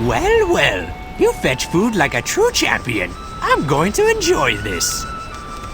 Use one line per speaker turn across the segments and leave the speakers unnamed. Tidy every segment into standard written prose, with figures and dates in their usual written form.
Well, well, you fetch food like a true champion. I'm going to enjoy this.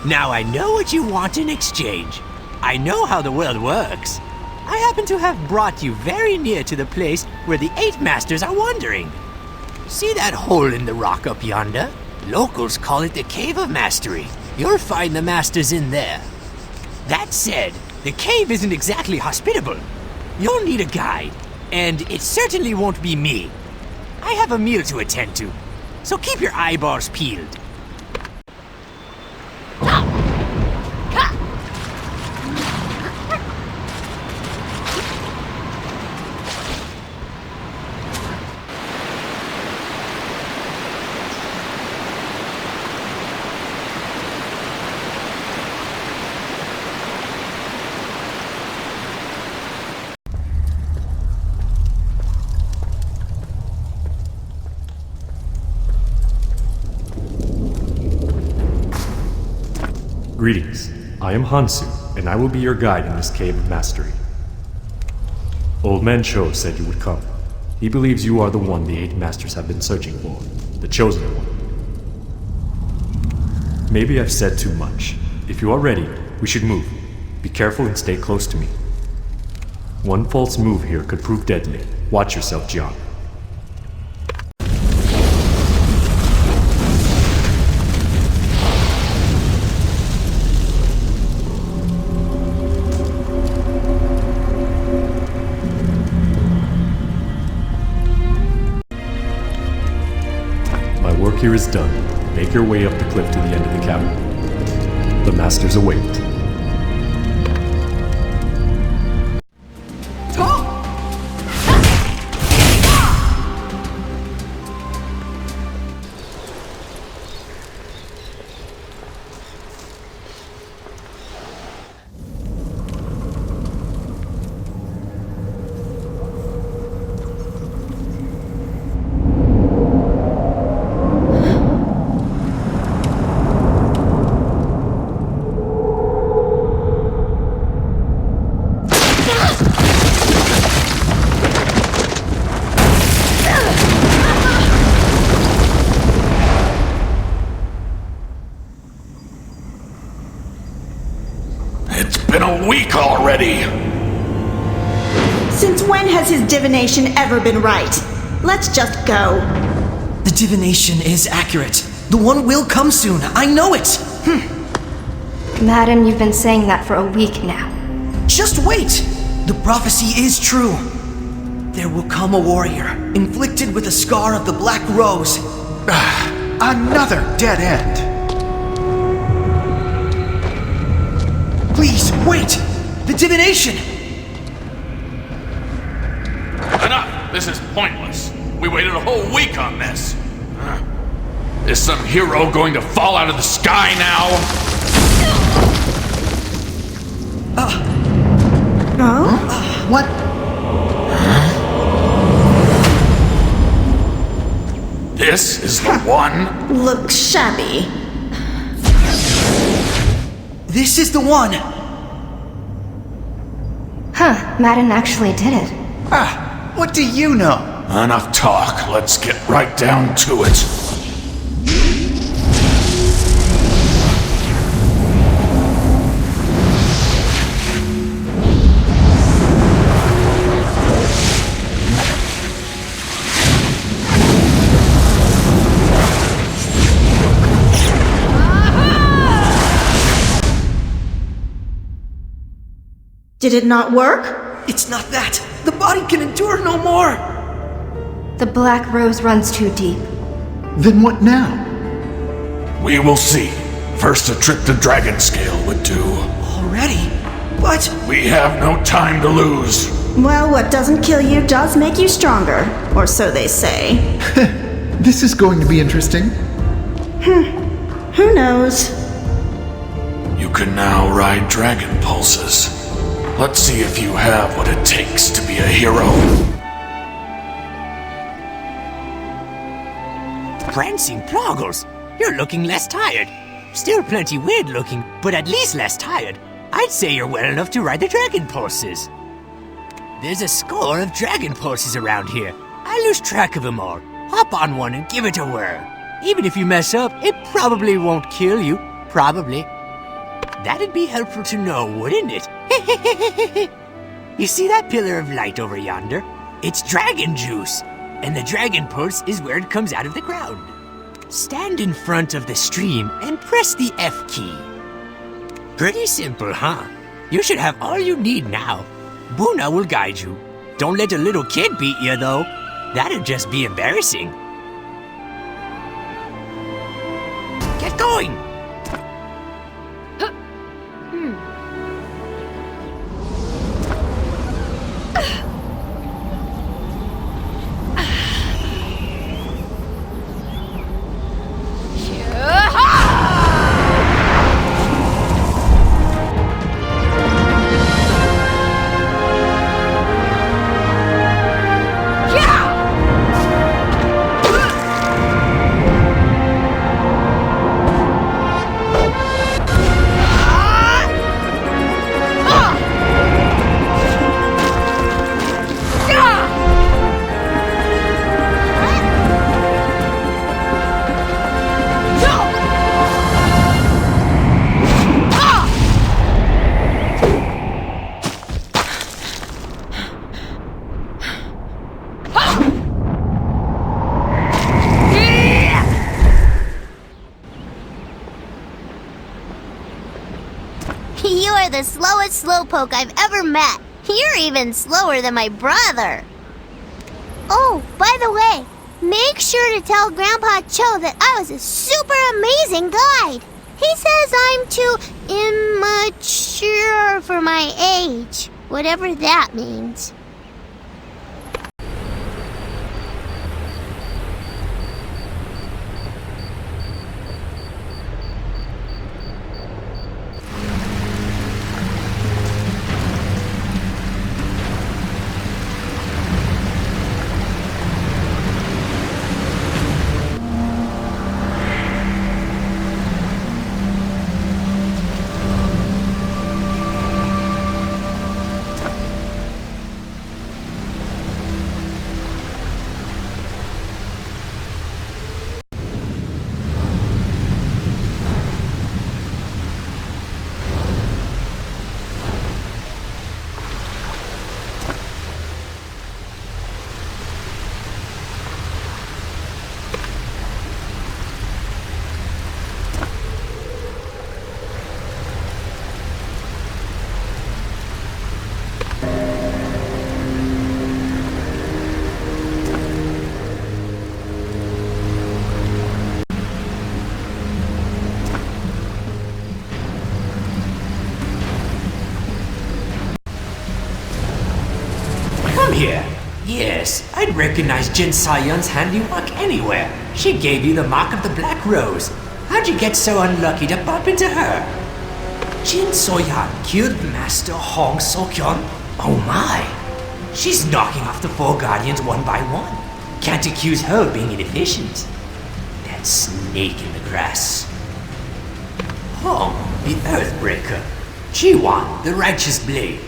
Now I know what you want in exchange. I know how the world works. I happen to have brought you very near to the place where the 8 masters are wandering. See that hole in the rock up yonder? Locals call it the Cave of Mastery. You'll find the masters in there. That said, the cave isn't exactly hospitable. You'll need a guide, and it certainly won't be me. I have a meal to attend to, so keep your eyeballs peeled.
Greetings, I am Hansu, and I will be your guide in this Cave of Mastery. Old Man Cho said you would come. He believes you are the one the 8 masters have been searching for, the chosen one. Maybe I've said too much. If you are ready, we should move. Be careful and stay close to me. One false move here could prove deadly. Watch yourself, Jian. Work here is done. Make your way up the cliff to the end of the cavern. The masters await.
A week already!
Since when has his divination ever been right? Let's just go.
The divination is accurate. The one will come soon. I know it!
Madam, you've been saying that for a week now.
Just wait! The prophecy is true. There will come a warrior, inflicted with a scar of the Black Rose.
Another dead end.
Please, wait! The divination!
Enough! This is pointless. We waited a whole week on this. Is some hero going to fall out of the sky now?
What?
This is the one?
Looks shabby.
This is the one!
Huh, Madden actually did it.
What do you know? Enough talk. Let's get right down to it.
Did it not work?
It's not that. The body can endure no more.
The black rose runs too deep.
Then what now?
We will see. First, a trip to Dragon Scale would do.
Already? But...
We have no time to lose.
Well, what doesn't kill you does make you stronger. Or so they say.
This is going to be interesting.
Who knows?
You can now ride Dragon Pulses. Let's see if you have what it takes to be a hero.
Prancing Ploggles, you're looking less tired. Still plenty weird looking, but at least less tired. I'd say you're well enough to ride the Dragon Pulses. There's a score of Dragon Pulses around here. I lose track of them all. Hop on one and give it a whirl. Even if you mess up, it probably won't kill you. Probably. That'd be helpful to know, wouldn't it? You see that pillar of light over yonder? It's dragon juice, and the dragon pulse is where it comes out of the ground. Stand in front of the stream and press the F key. Pretty simple, huh? You should have all you need now. Buna will guide you. Don't let a little kid beat you, though. That'd just be embarrassing. Get going!
You are the slowest slowpoke I've ever met. You're even slower than my brother. Oh, by the way, make sure to tell Grandpa Cho that I was a super amazing guide. He says I'm too immature for my age, whatever that means.
Here. Yes, I'd recognize Jynsoyun's handiwork anywhere. She gave you the mark of the Black Rose. How'd you get so unlucky to bump into her? Jynsoyun killed Master Hong Seok-yeon? Oh my! She's knocking off the four guardians one by one. Can't accuse her of being inefficient. That snake in the grass. Hong, the Earthbreaker. Jiwan, the Righteous Blade.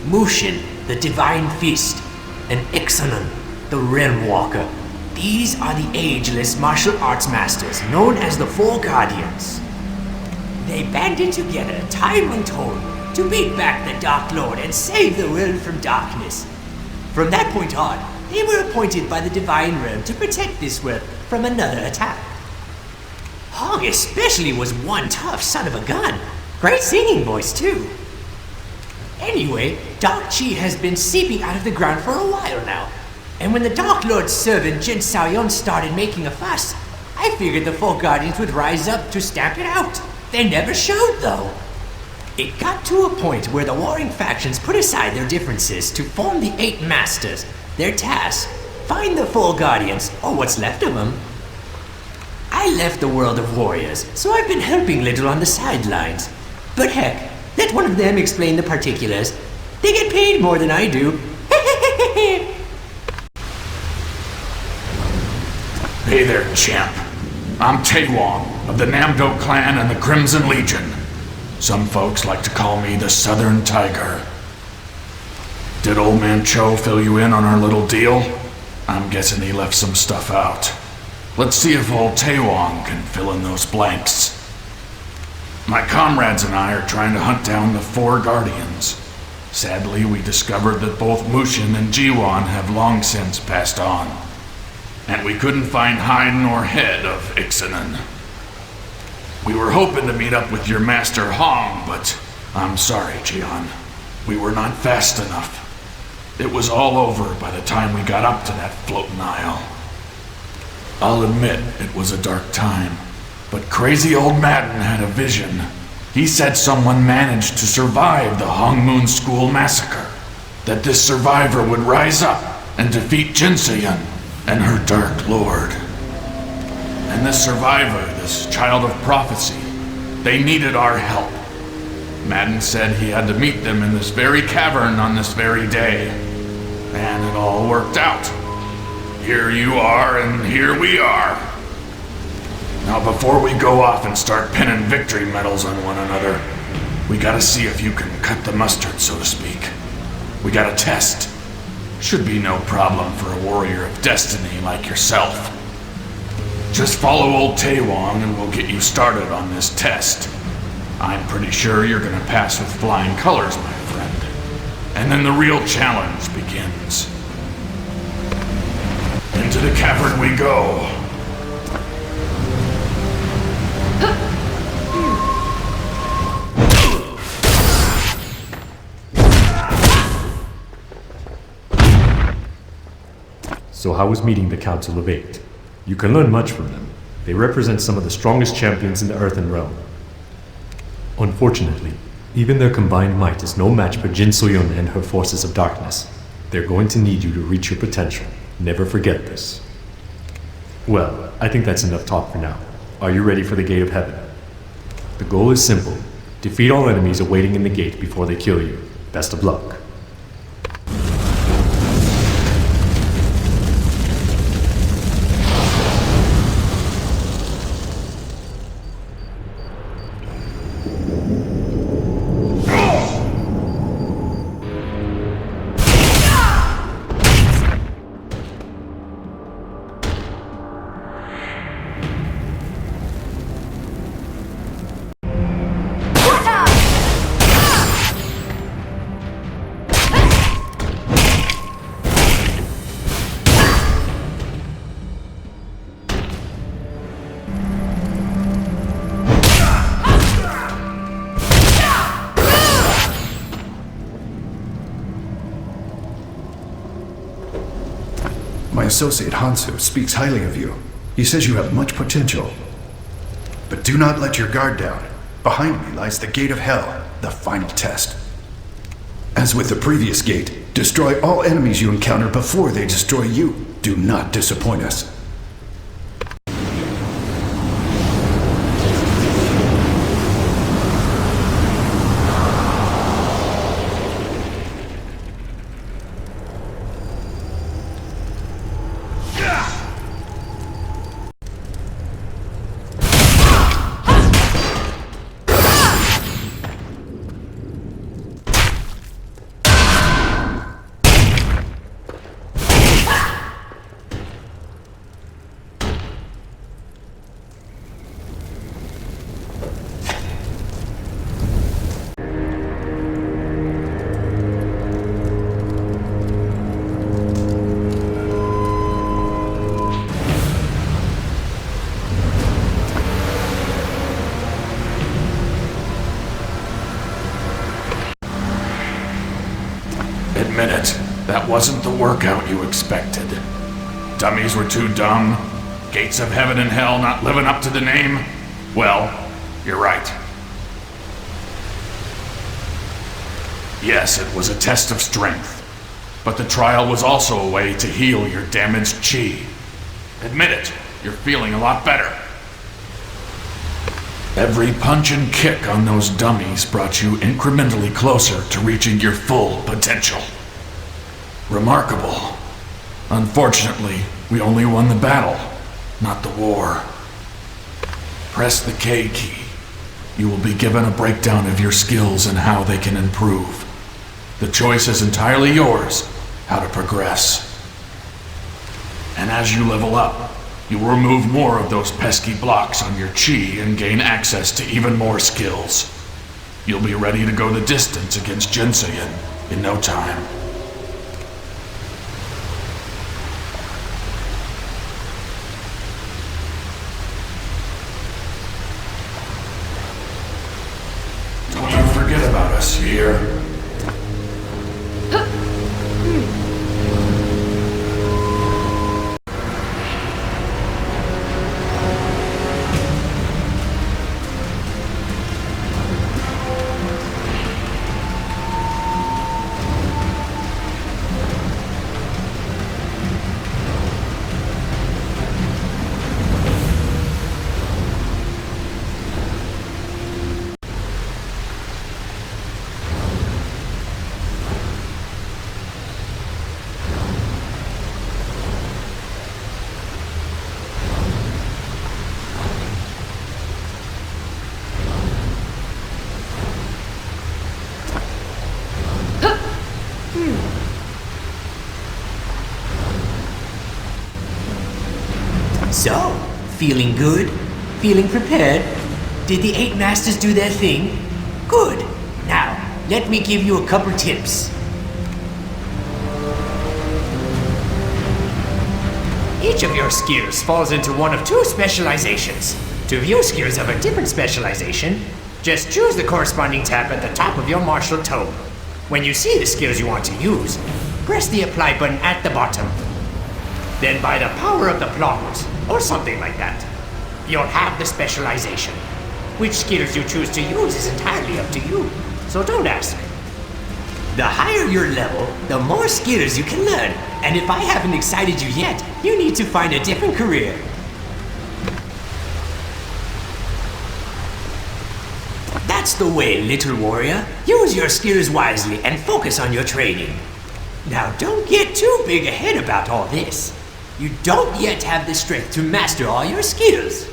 Mushin, the Divine Fist, and Ixanan, the Realm Walker. These are the ageless martial arts masters known as the Four Guardians. They banded together, time untold, to beat back the Dark Lord and save the world from darkness. From that point on, they were appointed by the Divine Realm to protect this world from another attack. Hong especially was one tough son of a gun. Great singing voice, too. Anyway, Dark Chi has been seeping out of the ground for a while now. And when the Dark Lord's servant Jynsoyun started making a fuss, I figured the Four Guardians would rise up to stamp it out. They never showed, though. It got to a point where the warring factions put aside their differences to form the Eight Masters. Their task, find the Four Guardians, or what's left of them. I left the world of warriors, so I've been helping little on the sidelines. But heck, let one of them explain the particulars. They get paid more than I do.
Hey there, champ. I'm Taewong of the Namdo clan and the Crimson Legion. Some folks like to call me the Southern Tiger. Did old man Cho fill you in on our little deal? I'm guessing he left some stuff out. Let's see if old Taewong can fill in those blanks. My comrades and I are trying to hunt down the Four Guardians. Sadly, we discovered that both Mushin and Jiwon have long since passed on. And we couldn't find hide nor head of Ixanan. We were hoping to meet up with your master Hong, but I'm sorry, Jian. We were not fast enough. It was all over by the time we got up to that floating isle. I'll admit it was a dark time, but crazy old Madden had a vision. He said someone managed to survive the Hongmoon School massacre. That this survivor would rise up and defeat Jynsoyun and her Dark Lord. And this survivor, this child of prophecy, they needed our help. Madden said he had to meet them in this very cavern on this very day. And it all worked out. Here you are, and here we are. Now before we go off and start pinning victory medals on one another, we gotta see if you can cut the mustard, so to speak. We got a test. Should be no problem for a warrior of destiny like yourself. Just follow old Taewong and we'll get you started on this test. I'm pretty sure you're gonna pass with flying colors, my friend. And then the real challenge begins. Into the cavern we go.
So how was meeting the Council of Eight? You can learn much from them. They represent some of the strongest champions in the Earthen Realm. Unfortunately, even their combined might is no match for Jynsoyun and her forces of darkness. They're going to need you to reach your potential. Never forget this. Well, I think that's enough talk for now. Are you ready for the Gate of Heaven? The goal is simple. Defeat all enemies awaiting in the gate before they kill you. Best of luck.
My associate Hansu speaks highly of you. He says you have much potential. But do not let your guard down. Behind me lies the Gate of Hell, the final test. As with the previous gate, destroy all enemies you encounter before they destroy you. Do not disappoint us.
wasn't the workout you expected. Dummies were too dumb. Gates of heaven and hell not living up to the name. Well, you're right. Yes, it was a test of strength. But the trial was also a way to heal your damaged chi. Admit it, you're feeling a lot better. Every punch and kick on those dummies brought you incrementally closer to reaching your full potential. Remarkable. Unfortunately, we only won the battle, not the war. Press the K key. You will be given a breakdown of your skills and how they can improve. The choice is entirely yours, how to progress. And as you level up, you will remove more of those pesky blocks on your chi and gain access to even more skills. You'll be ready to go the distance against Jynsoyun in no time. Don't you forget about us, you hear?
So, feeling good? Feeling prepared? Did the 8 Masters do their thing? Good. Now, let me give you a couple tips. Each of your skills falls into one of 2 specializations. To view skills of a different specialization, just choose the corresponding tab at the top of your martial tome. When you see the skills you want to use, press the apply button at the bottom. Then by the power of the plot, or something like that, you'll have the specialization. Which skills you choose to use is entirely up to you, so don't ask. The higher your level, the more skills you can learn, and if I haven't excited you yet, you need to find a different career. That's the way, little warrior. Use your skills wisely and focus on your training. Now don't get too big ahead about all this. You don't yet have the strength to master all your skills.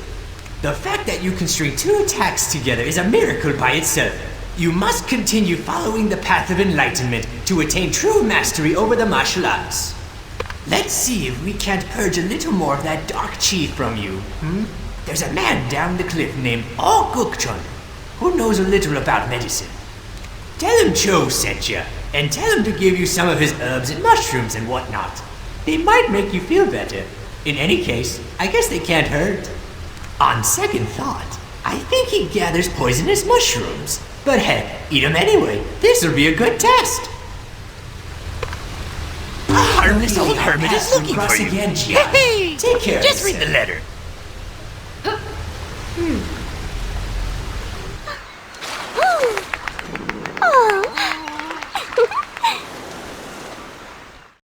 The fact that you can string 2 attacks together is a miracle by itself. You must continue following the path of enlightenment to attain true mastery over the martial arts. Let's see if we can't purge a little more of that dark chi from you. There's a man down the cliff named Gukchun who knows a little about medicine. Tell him Cho sent you, and tell him to give you some of his herbs and mushrooms and whatnot. They might make you feel better. In any case, I guess they can't hurt. On second thought, I think he gathers poisonous mushrooms. But heck, eat them anyway. This'll be a good test. A harmless old hermit is looking for you. Again, Hey, take care. Just read the letter.